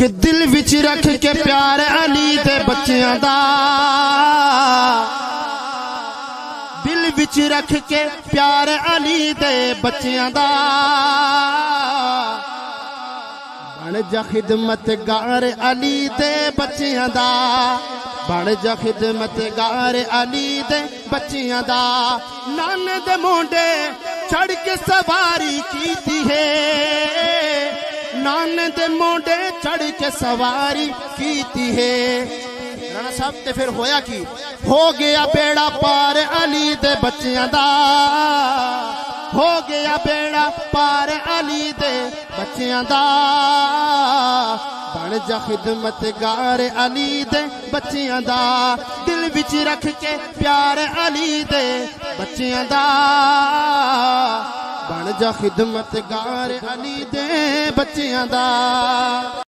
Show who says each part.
Speaker 1: कि दिल विच रख के प्यार अली दे बच्चियां दा, दिल विच रख के प्यार अली दे बच्चियां दा, बन जा खिदमतगार अली दे बच्चियां दा, बन जा खिदमतगार अली दे बच्चियां दा। नाने दे मोंडे चढ़ के सवारी कीती है, नाने दे मोंडे चढ़ के सवारी कीती है। राणा साहब ते फिर होया की, हो गया बेड़ा पार अली दे बच्चियां दा, हो गया बेड़ा पार अली दे बच्चियां दा, बन जा खिदमतगार अली दे बच्चियां दा, दिल विच रख के प्यार अली दे बच्चियां दा, बन जा खिदमतगार अली दे बच्चियां दा।